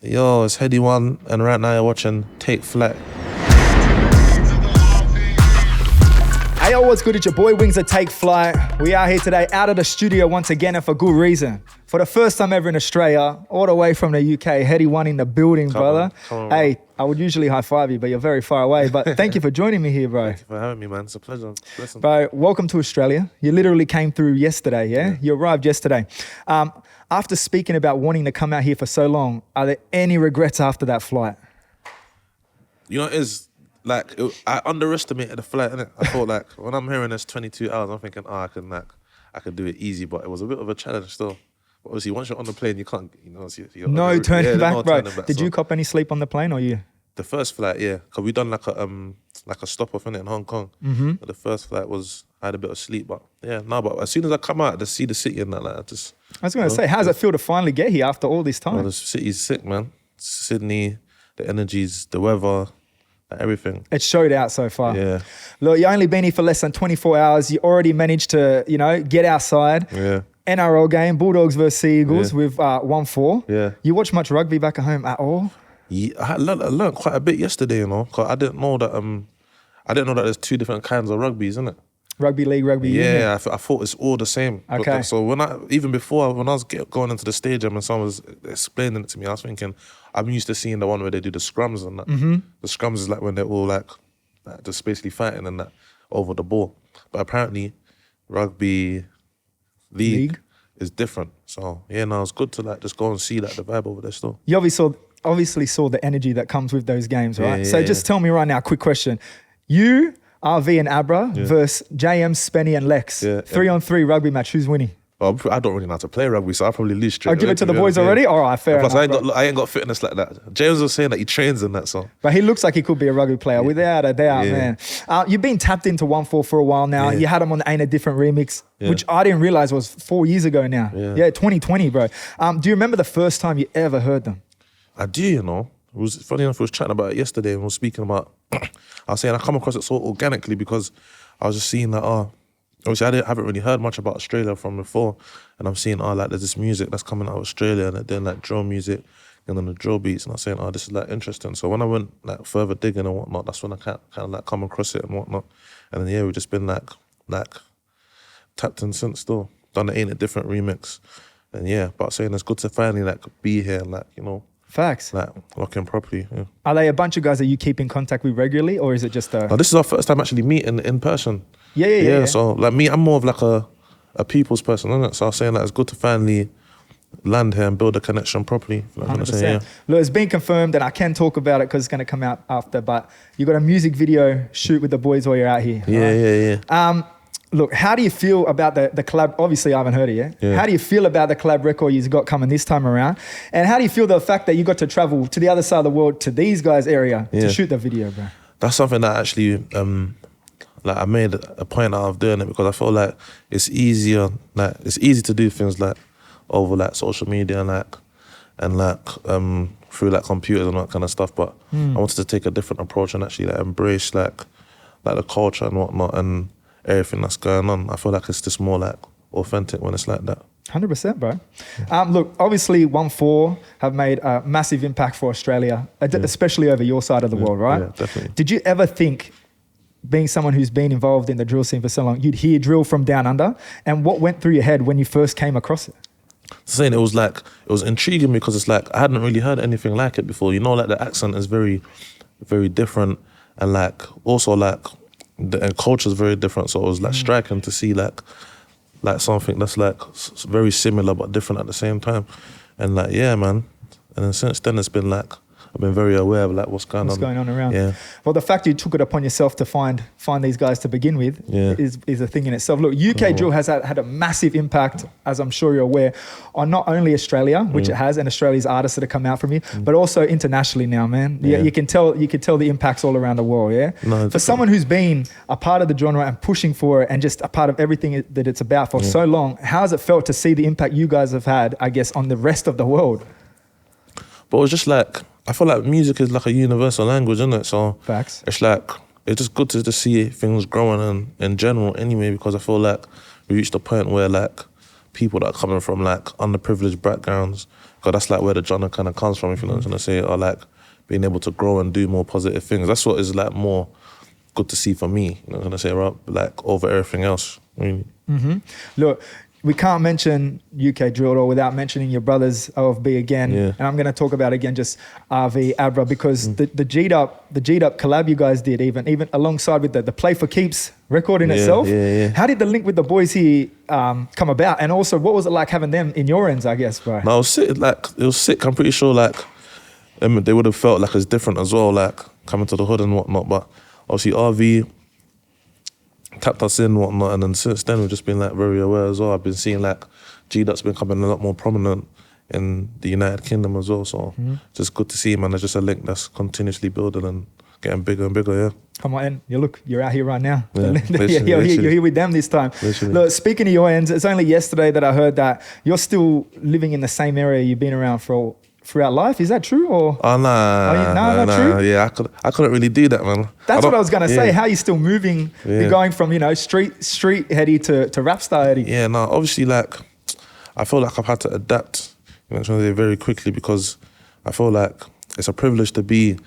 Yo, it's Headie One, and right now you're watching Take Flight. Hey yo, what's good? It's your boy Wings at Take Flight. We are here today out of the studio once again and for good reason. For the first time ever in Australia, all the way from the UK, Headie One in the building, brother. Come on, hey, I would usually high five you, but you're very far away. But thank you for joining me here, bro. Thank you for having me, man. It's a pleasure. Listen. Bro, welcome to Australia. You literally came through yesterday, yeah? You arrived yesterday. After speaking about wanting to come out here for so long, are there any regrets after that flight? You know, it's like, I underestimated the flight, innit? I thought like, when I'm hearing this 22 hours, I'm thinking, I can do it easy, but it was a bit of a challenge still. But obviously, once you're on the plane, you can't, you're No turning back, bro. Turning back, Did you cop any sleep on the plane or you? The first flight, yeah, because we done like a stop off in it in Hong Kong. Mm-hmm. But the first flight I had a bit of sleep, but yeah, no. But as soon as I come out to see the city and that, like, I was going to say, how does it feel to finally get here after all this time? Well, the city's sick, man. Sydney, the energies, the weather, like everything. It showed out so far. Yeah. Look, you only been here for less than 24 hours. You already managed to, get outside. Yeah. NRL game, Bulldogs versus Sea Eagles with Onefour. Yeah. You watch much rugby back at home at all? Yeah, I learned quite a bit yesterday, cause I didn't know that there's two different kinds of rugbies, isn't it? Rugby league, rugby union. Yeah, I thought it's all the same. Okay. So when I was going into the stadium and someone was explaining it to me, I was thinking, I'm used to seeing the one where they do the scrums and that. Mm-hmm. The scrums is like when they're all like just basically fighting and that over the ball. But apparently, rugby league is different. So yeah, no, it's good to like just go and see like the vibe over there still. You obviously saw the energy that comes with those games, right? Yeah, so just tell me right now, quick question. You, RV and Abra versus JM, Spenny and Lex. 3-on-3 rugby match. Who's winning? Well, I don't really know how to play rugby, so I'll probably lose straight. I'll give it to the boys already? All right, fair enough. Plus, I ain't got fitness like that. James was saying that he trains in that, so. But he looks like he could be a rugby player. Without a doubt, man. You've been tapped into Onefour for a while now. You had him on the Ain't a Different remix, which I didn't realize was 4 years ago now. Yeah, 2020, bro. Do you remember the first time you ever heard them? I do, It was funny enough, we was chatting about it yesterday and we were speaking about, I was saying I come across it so organically because I was just seeing that, obviously I haven't really heard much about Australia from before, and I'm seeing, like there's this music that's coming out of Australia and they're doing like drill music and then the drill beats, and I was saying, this is like interesting. So when I went like further digging and whatnot, that's when I kind of like come across it and whatnot. And then we've just been like tapped in since still. Done the Ain't It Different remix. And but I'm saying it's good to finally like be here and Facts. like working properly. Yeah. Are they a bunch of guys that you keep in contact with regularly, or is it just Now, this is our first time actually meeting in person. Yeah. So like me, I'm more of like a people's person, isn't it? So I was saying like it's good to finally land here and build a connection properly. 100%. Look, it's been confirmed, and I can talk about it because it's going to come out after, but you got a music video shoot with the boys while you're out here. Yeah. Look, how do you feel about the collab? Obviously, I haven't heard it yet. Yeah. How do you feel about the collab record you've got coming this time around? And how do you feel the fact that you got to travel to the other side of the world, to these guys' area, to shoot the video, bro? That's something that actually, I made a point out of doing it because I feel like it's easier, it's easy to do things like over like social media and through like computers and that kind of stuff. But I wanted to take a different approach and actually like embrace like the culture and whatnot and everything that's going on. I feel like it's just more like authentic when it's like that. 100%, bro. Look, obviously Onefour have made a massive impact for Australia, especially over your side of the world, right? Yeah, definitely. Did you ever think, being someone who's been involved in the drill scene for so long, you'd hear drill from down under? And what went through your head when you first came across it? Saying it was intriguing because it's like I hadn't really heard anything like it before. Like the accent is very, very different, and like also like the culture is very different. So it was like striking to see like something that's like very similar but different at the same time, and like man. And then since then it's been like I've been very aware of like what's going on around. Yeah. Well, the fact you took it upon yourself to find these guys to begin with is a thing in itself. Look, UK drill has had a massive impact, as I'm sure you're aware, on not only Australia, which it has, and Australia's artists that have come out from here, but also internationally now, man. Yeah. You can tell the impacts all around the world. Yeah. No, for someone who's been a part of the genre and pushing for it and just a part of everything that it's about for so long, how has it felt to see the impact you guys have had, I guess, on the rest of the world? But it was just like, I feel like music is like a universal language, isn't it? So Facts. It's like, it's just good to just see things growing in general anyway, because I feel like we reached a point where like people that are coming from like underprivileged backgrounds, Because that's like where the genre kind of comes from, if you know what I'm trying to say, or like being able to grow and do more positive things. That's what is like more good to see for me, you know what I'm trying to say, right? Like over everything else, really. Look, we can't mention UK Drill Law without mentioning your brothers OFB again. Yeah. And I'm going to talk about again just RV, Abra, because the G'd up collab you guys did, even alongside with the Play for Keeps record in itself. How did the link with the boys here come about? And also, what was it like having them in your ends, I guess, bro? No, it was sick. I'm pretty sure like they would have felt like it's different as well, like coming to the hood and whatnot. But obviously RV tapped us in and whatnot, and then since then we've just been like very aware as well. I've been seeing like G-Dot's been becoming a lot more prominent in the United Kingdom as well, so just good to see, man. There's just a link that's continuously building and getting bigger and bigger, yeah. Come on, and you're out here right now. Yeah, you're here with them this time. Literally. Look, speaking of your ends, it's only yesterday that I heard that you're still living in the same area you've been around throughout life. Is that true? Or Not true? Yeah, I couldn't really do that, man. That's what I was gonna say. How are you still moving? You're going from street Headie to rap star Headie. Yeah, no, obviously like I feel like I've had to adapt, you know, very quickly, because I feel like it's a privilege to be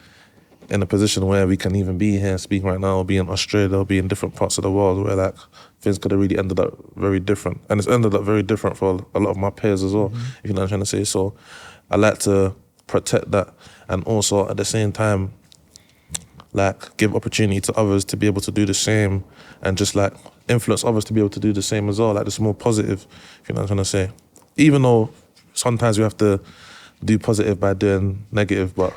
in a position where we can even be here speaking right now, or be in Australia, or be in different parts of the world where like things could have really ended up very different, and it's ended up very different for a lot of my peers as well. If you know what I'm trying to say. So I like to protect that, and also at the same time, like give opportunity to others to be able to do the same, and just like influence others to be able to do the same as well. Like it's more positive, if you know what I'm trying to say. Even though sometimes we have to do positive by doing negative, but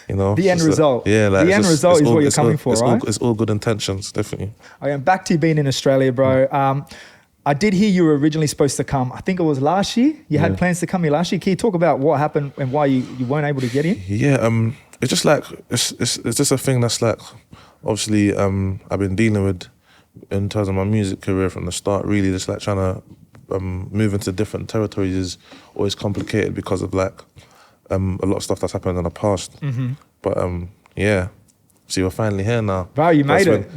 you know, the end result. Like the end result is what you're coming for, right? It's all good intentions, definitely. Okay, back to you being in Australia, bro. I did hear you were originally supposed to come. I think it was last year. You had plans to come here last year. Can you talk about what happened and why you weren't able to get in? Yeah, it's just like it's just a thing that's like obviously I've been dealing with in terms of my music career from the start. Really, just like trying to move into different territories is always complicated because of like a lot of stuff that's happened in the past. But yeah. So you're finally here now. Bro, you made it.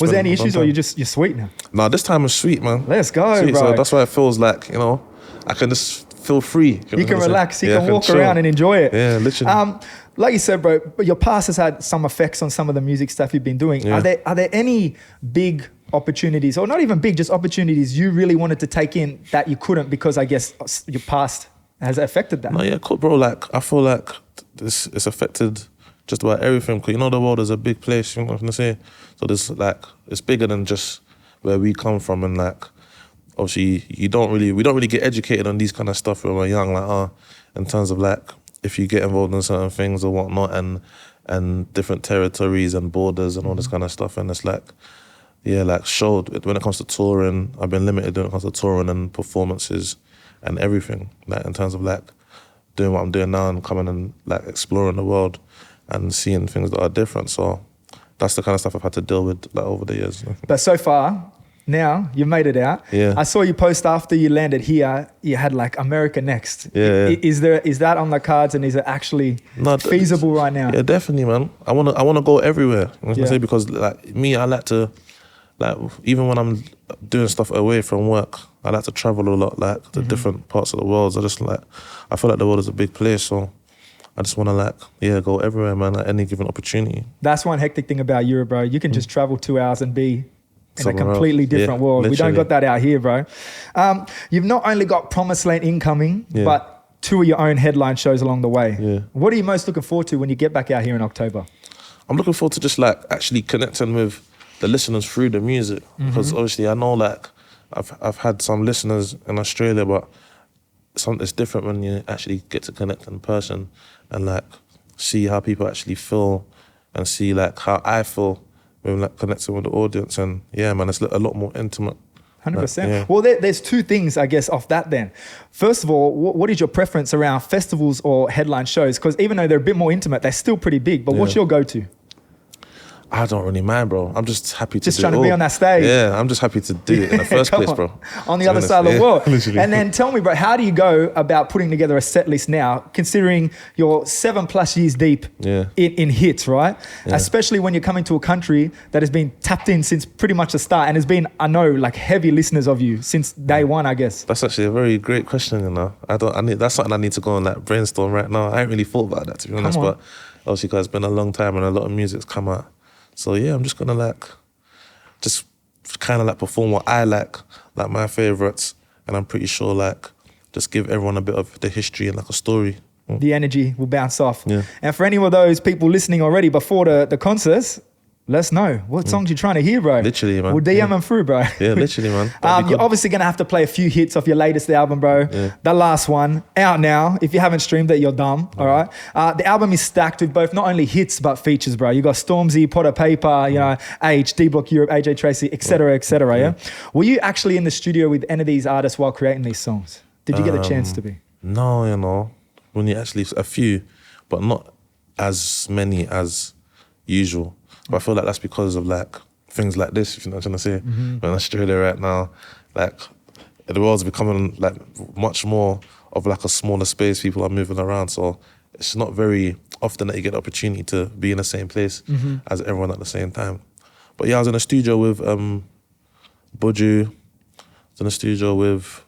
Was there any issues or you're sweet now? No, this time was sweet, man. Let's go, sweet, bro. So that's why it feels like, you know, I can just feel free. You can relax. You can walk around and enjoy it. Yeah, literally. Like you said, bro, but your past has had some effects on some of the music stuff you've been doing. Yeah. Are there any big opportunities, or not even big, just opportunities you really wanted to take in that you couldn't because I guess your past has affected that? No, yeah, cool, bro. Like, I feel like it's affected just about everything. Cause you know the world is a big place, you know what I'm gonna say? So there's like, it's bigger than just where we come from, and like, obviously we don't really get educated on these kind of stuff when we're young, like in terms of like, if you get involved in certain things or whatnot, and different territories and borders and all this kind of stuff. And it's like, yeah, like showed when it comes to touring, I've been limited when it comes to touring and performances and everything, like in terms of like doing what I'm doing now and coming and like exploring the world and seeing things that are different. So that's the kind of stuff I've had to deal with like over the years. But so far, now you made it out. Yeah. I saw you post after you landed here, you had like America Next. Yeah. Is that on the cards, and is it actually feasible right now? Yeah, definitely, man. I wanna go everywhere. I was gonna say, because like me, I like to, like, even when I'm doing stuff away from work, I like to travel a lot, like to different parts of the world. I feel like the world is a big place, so I just want to like, go everywhere, man, at any given opportunity. That's one hectic thing about Europe, bro. You can just travel 2 hours and be in somewhere a completely different world. Literally. We don't got that out here, bro. You've not only got Promised Land incoming, but 2 of your own headline shows along the way. Yeah. What are you most looking forward to when you get back out here in October? I'm looking forward to just like actually connecting with the listeners through the music, because obviously I know like I've had some listeners in Australia, but it's different when you actually get to connect in person and like see how people actually feel and see like how I feel when like connecting with the audience. And yeah, man, it's a lot more intimate. 100%. Yeah. Well, there's 2 things, I guess, off that then. First of all, what is your preference around festivals or headline shows? Because even though they're a bit more intimate, they're still pretty big. But what's your go-to? I don't really mind, bro. I'm just happy to Just do trying it to be all. on that stage. Yeah, I'm just happy to do it in the first Come place, on. bro. On the To other be side of honest, the world. literally. And then tell me, bro, how do you go about putting together a set list now, considering you're 7+ years deep Yeah. in hits, right? Yeah. Especially when you're coming to a country that has been tapped in since pretty much the start and has been, I know, like heavy listeners of you since day one, I guess. That's actually a very great question, you know. That's something I need to go and like brainstorm right now. I ain't really thought about that, to be honest, on. but obviously because it's been a long time and a lot of music's come out. So yeah, I'm just gonna like just kind of like perform what I like my favorites, and I'm pretty sure like just give everyone a bit of the history and like a story. The energy will bounce off. Yeah. And for any of those people listening already before the concerts, let us know what songs you're trying to hear, bro. Literally, man. We'll DM them through, bro. Yeah, literally, man. You're obviously going to have to play a few hits off your latest album, bro. Yeah. The last one, out now. If you haven't streamed it, you're dumb, all right? The album is stacked with both not only hits, but features, bro. You got Stormzy, Potter Paper, you know, H, D-Block Europe, AJ Tracy, etc., etc. Yeah. Were you actually in the studio with any of these artists while creating these songs? Did you get the chance to be? No, you know, when you actually, a few, but not as many as usual. But I feel like that's because of like things like this, if you know what I'm trying to say. We're in Australia right now, like the world's becoming like much more of like a smaller space. People are moving around, so it's not very often that you get the opportunity to be in the same place as everyone at the same time. But yeah, I was in a studio with Buju. I was in a studio with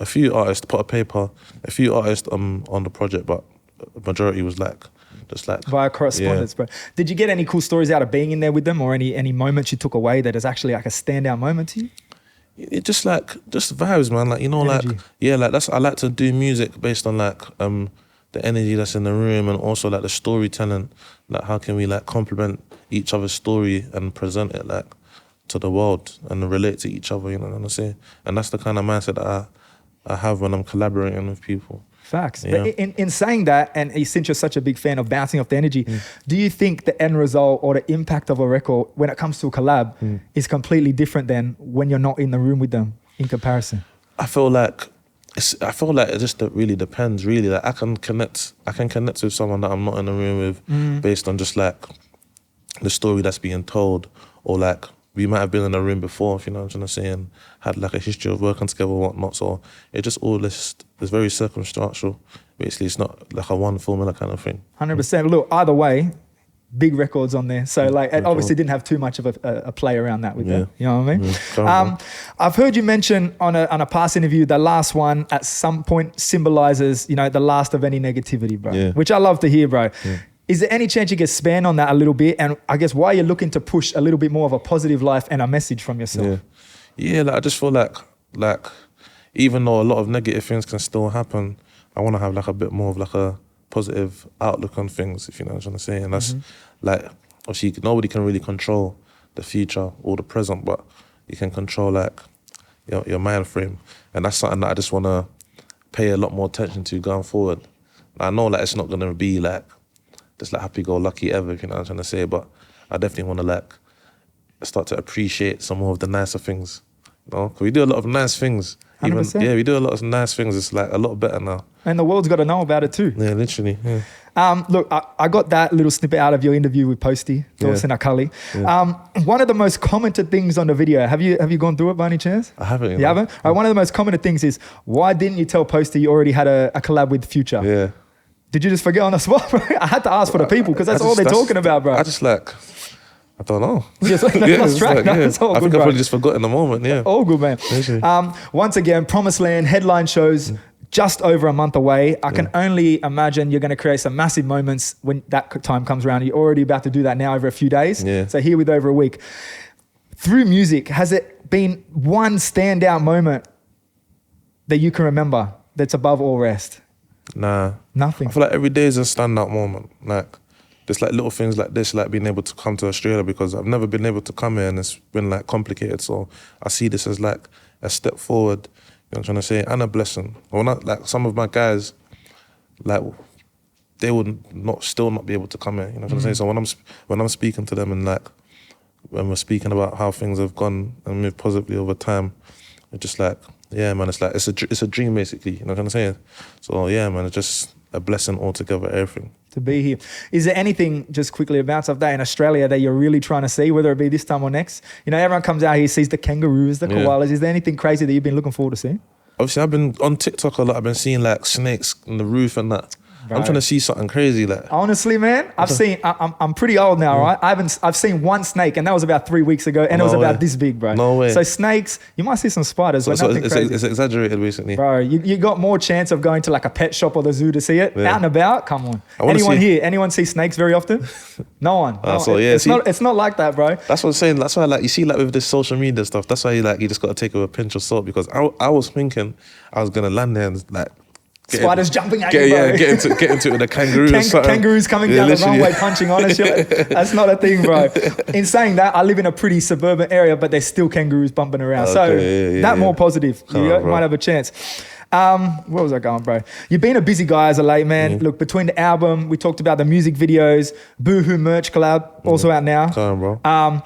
a few artists, Potter Paper, a few artists on the project, but the majority was like just like via correspondence, bro. Did you get any cool stories out of being in there with them, or any moments you took away that is actually like a standout moment to you? It just vibes, man. Like, you know, Energy. like, yeah, like I like to do music based on like the energy that's in the room, and also like the storytelling. Like, how can we like complement each other's story and present it like to the world and relate to each other, you know what I'm saying? And that's the kind of mindset that I have when I'm collaborating with people. Facts. Yeah. But in saying that, and since you're such a big fan of bouncing off the energy, do you think the end result or the impact of a record when it comes to a collab is completely different than when you're not in the room with them in comparison? I feel like it just really depends, really. Like I can connect with someone that I'm not in the room with based on just like the story that's being told, or like we might have been in a room before, if you know what I'm trying to say, and had like a history of working together and whatnot. So it just all is very circumstantial. Basically, it's not like a one formula kind of thing. 100%. Look, either way, big records on there. So like, it obviously didn't have too much of a play around that with that. You know what I mean? Yeah. I've heard you mention on a past interview, the last one at some point symbolizes, you know, the last of any negativity, bro. Yeah. Which I love to hear, bro. Yeah. Is there any chance you can expand on that a little bit? And I guess why you're looking to push a little bit more of a positive life and a message from yourself? Yeah, like I just feel like even though a lot of negative things can still happen, I want to have like a bit more of like a positive outlook on things, if you know what I'm trying to say. And that's like, obviously nobody can really control the future or the present, but you can control like your mind frame. And that's something that I just want to pay a lot more attention to going forward. And I know like it's not going to be like just like happy-go-lucky ever, if you know what I'm trying to say, but I definitely want to like start to appreciate some more of the nicer things, you know? 'Cause we do a lot of nice things. 100%. We do a lot of nice things. It's like a lot better now. And the world's got to know about it too. Yeah, literally. Yeah. Look, I got that little snippet out of your interview with Posty, Dawson Akali. One of the most commented things on the video, have you gone through it by any chance? I haven't. You haven't? One of the most commented things is, why didn't you tell Posty you already had a collab with Future? Yeah. Did you just forget on the spot, bro? I had to ask for the people because that's all they're talking about, bro. I just like, I don't know. Yes, that's right. That's all I think good, I bro. probably just forgot in the moment, yeah. All good, man. Once again, Promised Land headline shows just over a month away. I can only imagine you're going to create some massive moments when that time comes around. You're already about to do that now over a few days. Yeah. So here with over a week. Through music, has it been one standout moment that you can remember that's above all rest? Nah. Nothing. I feel like every day is a standout moment. Like, there's like little things like this, like being able to come to Australia, because I've never been able to come here and it's been like complicated. So I see this as like a step forward, you know what I'm trying to say, and a blessing. When like some of my guys, like they would still not be able to come here, you know what I'm saying? So when I'm speaking to them and like when we're speaking about how things have gone and moved positively over time, it's just like, yeah, man, it's like it's a dream basically, you know what I'm saying? So yeah, man, it's just a blessing altogether, everything. to be here. Is there anything, just quickly to bounce off that, in Australia that you're really trying to see, whether it be this time or next? You know, everyone comes out here, sees the kangaroos, the koalas. Is there anything crazy that you've been looking forward to seeing? Obviously, I've been on TikTok a lot. I've been seeing like snakes on the roof and that. Right. I'm trying to see something crazy. Like, honestly, man, I'm pretty old now, right? I've seen one snake, and that was about 3 weeks ago, and it was about this big, bro. No way. So snakes, you might see some spiders, but nothing crazy. It's exaggerated recently. Bro, you got more chance of going to like a pet shop or the zoo to see it. Out and about, come on. Anyone see snakes very often? No one. It's not like that, bro. That's what I'm saying. That's why, like, you see, like, with this social media stuff, that's why you just got to take it with a pinch of salt, because I was thinking I was going to land there and like, spiders jumping at you, bro. Yeah, get into it with a kangaroo or something. Kangaroos coming down the runway punching on us. That's not a thing, bro. In saying that, I live in a pretty suburban area, but there's still kangaroos bumping around. More positive. You might have a chance. Where was I going, bro? You've been a busy guy as of late, man. Look, between the album, we talked about the music videos, Boohoo merch collab, also out now. Come on, bro.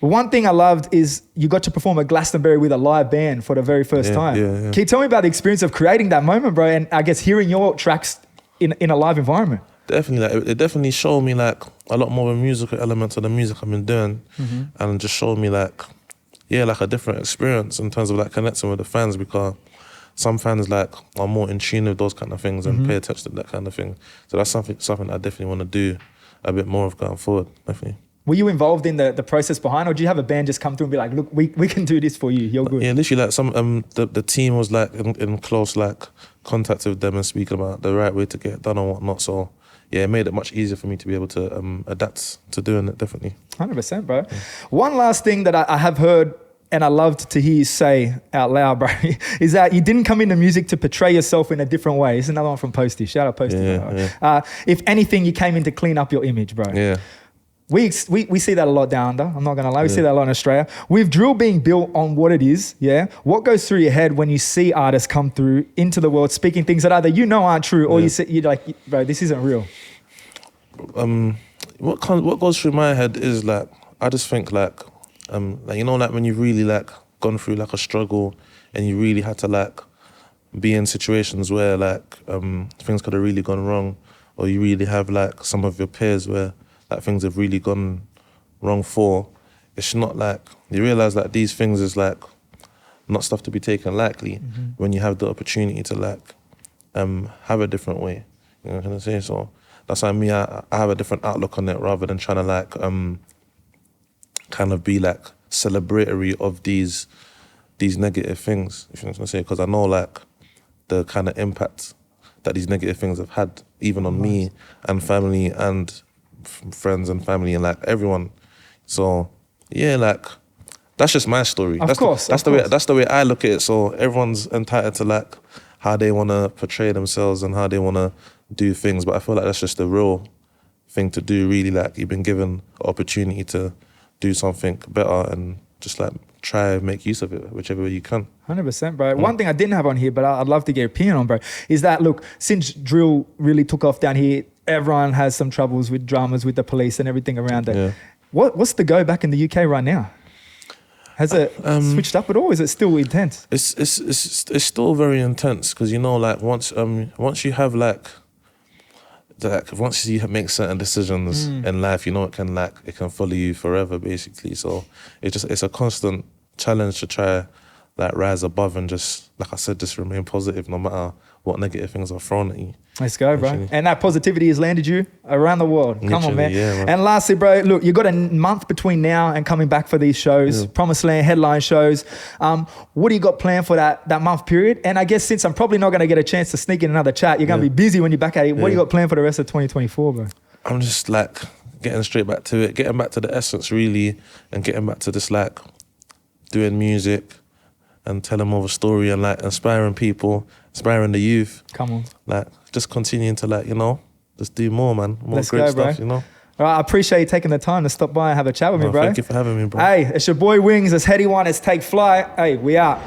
One thing I loved is you got to perform at Glastonbury with a live band for the very first time. Can you tell me about the experience of creating that moment, bro? And I guess hearing your tracks in a live environment. Definitely, like, it definitely showed me like a lot more of a musical element to the music I've been doing, and just showed me like a different experience in terms of like connecting with the fans, because some fans like are more in tune with those kind of things and pay attention to that kind of thing. So that's something I definitely want to do a bit more of going forward. Definitely. Were you involved in the process behind, or do you have a band just come through and be like, look, we can do this for you, you're good? Yeah, literally, like the team was like in close like contact with them and speaking about the right way to get it done and whatnot. So yeah, it made it much easier for me to be able to adapt to doing it, definitely. 100%, bro. Yeah. One last thing that I have heard and I loved to hear you say out loud, bro, is that you didn't come into music to portray yourself in a different way. It's another one from Posty. Shout out Posty. Yeah. If anything, you came in to clean up your image, bro. Yeah. We see that a lot down under. I'm not going to lie. We see that a lot in Australia. With drill being built on what it is, what goes through your head when you see artists come through into the world speaking things that either you know aren't true or you're like, bro, this isn't real? What goes through my head is like, I just think like you know, like when you've really like gone through like a struggle and you really had to like be in situations where like things could have really gone wrong, or you really have like some of your peers where like things have really gone wrong for. It's not like, you realize that these things is like not stuff to be taken lightly when you have the opportunity to like have a different way. You know what I'm saying? So that's why I have a different outlook on it, rather than trying to like kind of be like celebratory of these negative things, if you know what I'm saying. Because I know like the kind of impact that these negative things have had, even on me and family and friends and family and like everyone. So yeah, like that's just my story. That's the way I look at it. So everyone's entitled to like how they want to portray themselves and how they want to do things. But I feel like that's just the real thing to do, really. Like, you've been given an opportunity to do something better and just like try and make use of it whichever way you can. 100%, bro. One thing I didn't have on here, but I'd love to get your opinion on, bro, is that, look, since drill really took off down here, everyone has some troubles with dramas with the police and everything around it. Yeah. What's the go back in the UK right now? Has it switched up at all? Is it still intense? It's still very intense, because, you know, like once you have like once you make certain decisions in life, you know, it can follow you forever, basically. So it's a constant challenge to try like rise above and just, like I said, just remain positive no matter what negative things are thrown at you. Let's go, bro. Literally. And that positivity has landed you around the world. Come on, man. Yeah, man. And lastly, bro, look, you've got a month between now and coming back for these shows, Promised Land, headline shows. What do you got planned for that month period? And I guess since I'm probably not going to get a chance to sneak in another chat, you're going to be busy when you're back at it. What do you got planned for the rest of 2024, bro? I'm just like getting straight back to it, getting back to the essence, really, and getting back to just like doing music and telling more of a story and like inspiring people, inspiring the youth. Come on. Like just continuing to like, you know, just do more, man. More great stuff, you know. All right, I appreciate you taking the time to stop by and have a chat with me, bro. Thank you for having me, bro. Hey, it's your boy Wings, it's Headie One, it's Take Flight. Hey, we out.